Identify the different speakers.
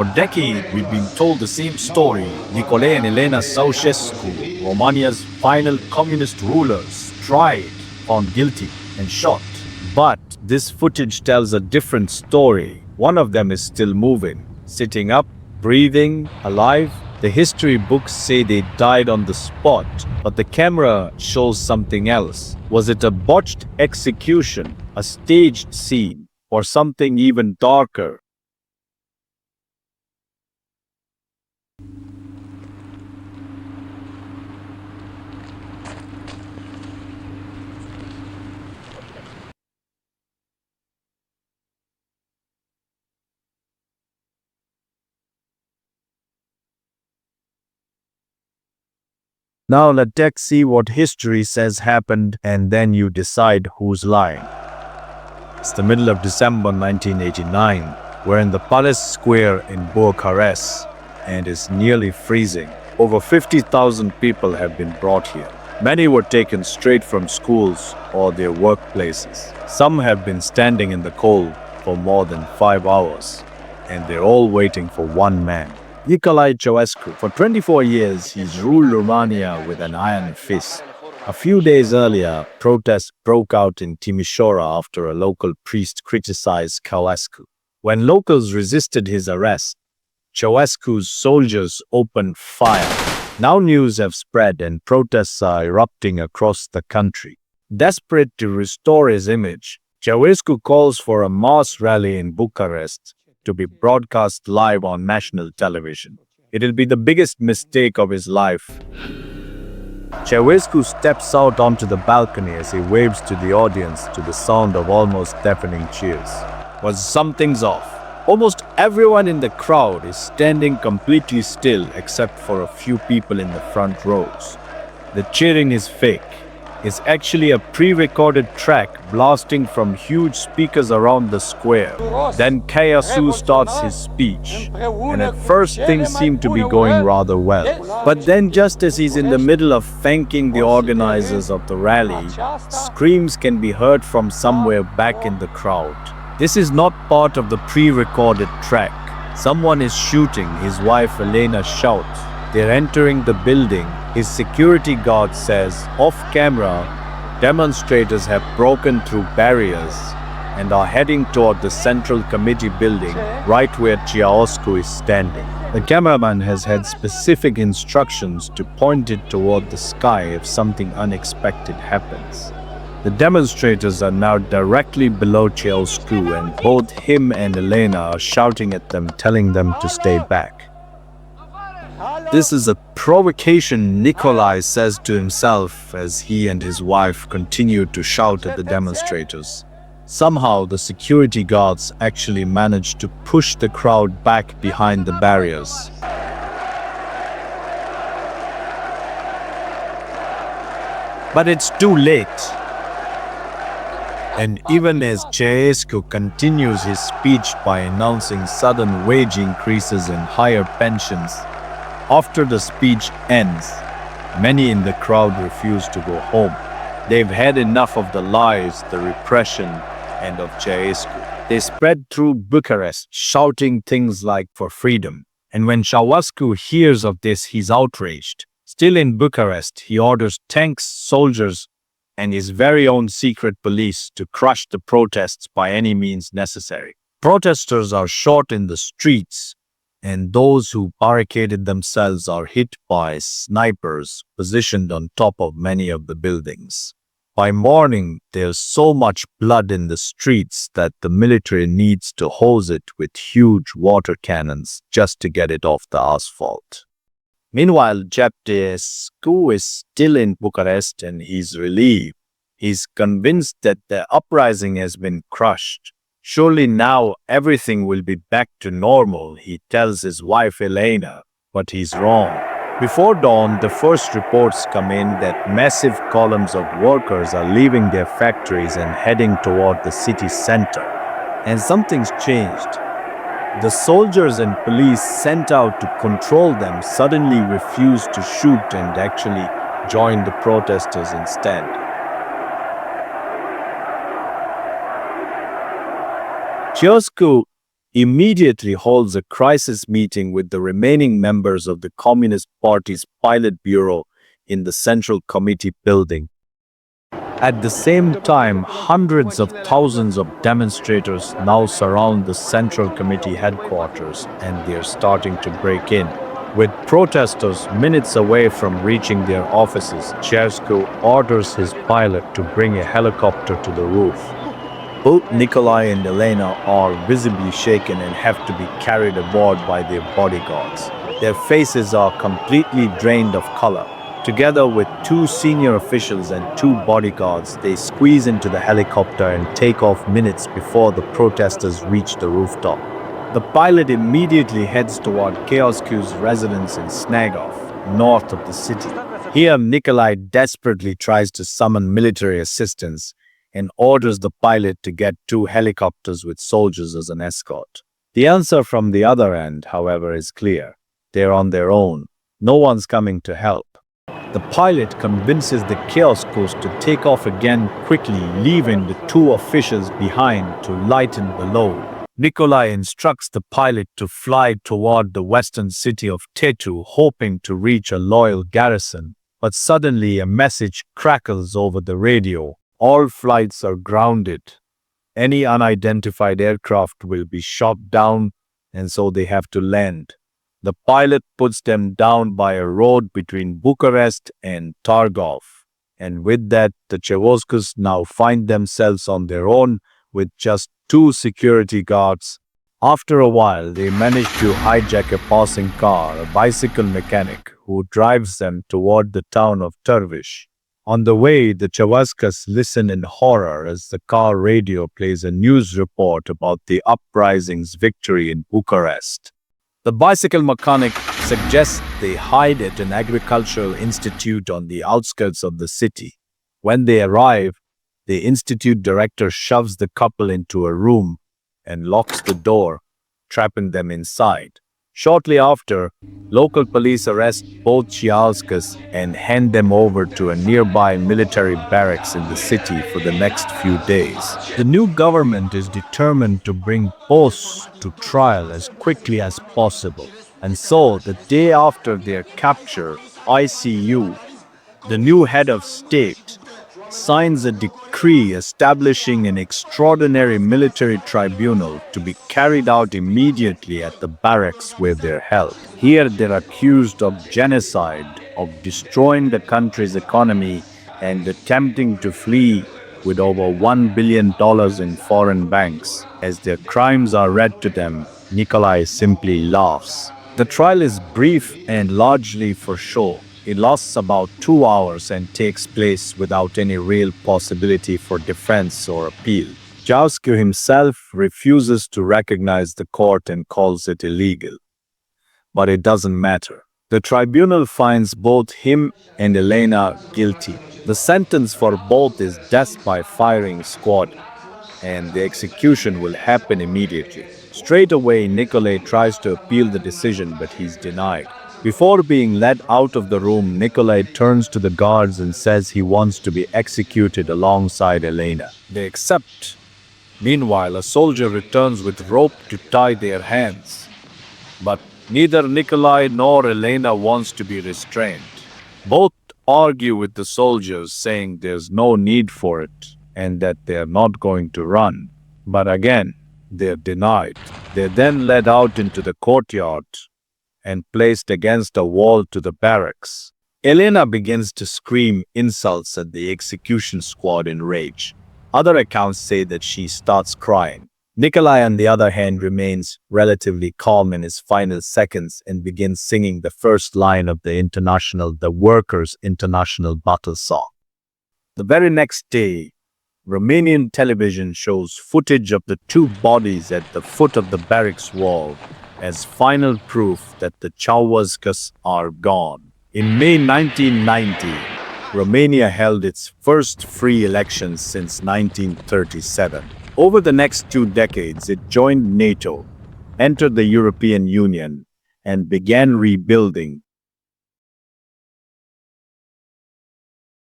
Speaker 1: For decades, we've been told the same story. Nicolae and Elena Ceaușescu, Romania's final communist rulers, tried, found guilty, and shot. But this footage tells a different story. One of them is still moving, sitting up, breathing, alive. The history books say they died on the spot, but the camera shows something else. Was it a botched execution, a staged scene, or something even darker? Now let's see what history says happened, and then you decide who's lying. It's the middle of December 1989. We're in the Palace Square in Bucharest, and it's nearly freezing. Over 50,000 people have been brought here. Many were taken straight from schools or their workplaces. Some have been standing in the cold for more than 5 hours, and they're all waiting for one man. Nicolae Ceaușescu. For 24 years, he's ruled Romania with an iron fist. A few days earlier, protests broke out in Timișoara after a local priest criticized Ceaușescu. When locals resisted his arrest, Ceaușescu's soldiers opened fire. Now news have spread and protests are erupting across the country. Desperate to restore his image, Ceaușescu calls for a mass rally in Bucharest to be broadcast live on national television. It'll be the biggest mistake of his life. Ceaușescu steps out onto the balcony as he waves to the audience to the sound of almost deafening cheers. But something's off. Almost everyone in the crowd is standing completely still except for a few people in the front rows. The cheering is fake. It's actually a pre-recorded track blasting from huge speakers around the square. Then Ceaușescu starts his speech, and at first things seem to be going rather well. But then just as he's in the middle of thanking the organizers of the rally, screams can be heard from somewhere back in the crowd. This is not part of the pre-recorded track. Someone is shooting, his wife Elena shouts. They're entering the building. His security guard says, off camera, demonstrators have broken through barriers and are heading toward the Central Committee building, right where Ceaușescu is standing. The cameraman has had specific instructions to point it toward the sky if something unexpected happens. The demonstrators are now directly below Ceaușescu, and both him and Elena are shouting at them, telling them to stay back. This is a provocation, Nicolae says to himself as he and his wife continue to shout at the demonstrators. Somehow, the security guards actually managed to push the crowd back behind the barriers. But it's too late. And even as Ceaușescu continues his speech by announcing sudden wage increases and higher pensions, after the speech ends, many in the crowd refuse to go home. They've had enough of the lies, the repression, and of Ceaușescu. They spread through Bucharest, shouting things like for freedom. And when Ceaușescu hears of this, he's outraged. Still in Bucharest, he orders tanks, soldiers, and his very own secret police to crush the protests by any means necessary. Protesters are shot in the streets, and those who barricaded themselves are hit by snipers positioned on top of many of the buildings. By morning, there's so much blood in the streets that the military needs to hose it with huge water cannons just to get it off the asphalt. Meanwhile, Ceaușescu is still in Bucharest and he's relieved. He's convinced that the uprising has been crushed. Surely now everything will be back to normal, he tells his wife Elena, but he's wrong. Before dawn, the first reports come in that massive columns of workers are leaving their factories and heading toward the city center. And something's changed. The soldiers and police sent out to control them suddenly refused to shoot and actually joined the protesters instead. Ceaușescu immediately holds a crisis meeting with the remaining members of the Communist Party's Pilot Bureau in the Central Committee building. At the same time, hundreds of thousands of demonstrators now surround the Central Committee headquarters, and they're starting to break in. With protesters minutes away from reaching their offices, Ceaușescu orders his pilot to bring a helicopter to the roof. Both Nicolae and Elena are visibly shaken and have to be carried aboard by their bodyguards. Their faces are completely drained of color. Together with two senior officials and two bodyguards, they squeeze into the helicopter and take off minutes before the protesters reach the rooftop. The pilot immediately heads toward Ceaușescu's residence in Snagov, north of the city. Here, Nicolae desperately tries to summon military assistance and orders the pilot to get two helicopters with soldiers as an escort. The answer from the other end, however, is clear. They're on their own. No one's coming to help. The pilot convinces the Ceaușescus to take off again quickly, leaving the two officials behind to lighten the load. Nicolae instructs the pilot to fly toward the western city of Tetu, hoping to reach a loyal garrison. But suddenly a message crackles over the radio. All flights are grounded. Any unidentified aircraft will be shot down, and so they have to land. The pilot puts them down by a road between Bucharest and Targov. And with that, the Ceaușescus now find themselves on their own with just two security guards. After a while, they manage to hijack a passing car, a bicycle mechanic, who drives them toward the town of Târviș. On the way, the Ceaușescus listen in horror as the car radio plays a news report about the uprising's victory in Bucharest. The bicycle mechanic suggests they hide at an agricultural institute on the outskirts of the city. When they arrive, the institute director shoves the couple into a room and locks the door, trapping them inside. Shortly after, local police arrest both Ceaușescus and hand them over to a nearby military barracks in the city for the next few days. The new government is determined to bring both to trial as quickly as possible. And so, the day after their capture, ICU, the new head of state, signs a decree establishing an extraordinary military tribunal to be carried out immediately at the barracks where they're held. Here they're accused of genocide, of destroying the country's economy, and attempting to flee with over $1 billion in foreign banks. As their crimes are read to them, Nicolae simply laughs. The trial is brief and largely for show. It lasts about 2 hours and takes place without any real possibility for defense or appeal. Ceaușescu himself refuses to recognize the court and calls it illegal. But it doesn't matter. The tribunal finds both him and Elena guilty. The sentence for both is death by firing squad, and the execution will happen immediately. Straight away, Nicolae tries to appeal the decision, but he's denied. Before being led out of the room, Nicolae turns to the guards and says he wants to be executed alongside Elena. They accept. Meanwhile, a soldier returns with rope to tie their hands. But neither Nicolae nor Elena wants to be restrained. Both argue with the soldiers, saying there's no need for it and that they're not going to run. But again, they're denied. They're then led out into the courtyard and placed against a wall to the barracks. Elena begins to scream insults at the execution squad in rage. Other accounts say that she starts crying. Nicolae, on the other hand, remains relatively calm in his final seconds and begins singing the first line of the Workers' International battle song. The very next day, Romanian television shows footage of the two bodies at the foot of the barracks wall as final proof that the Ceaușescus are gone. In May 1990, Romania held its first free elections since 1937. Over the next 2 decades, it joined NATO, entered the European Union, and began rebuilding,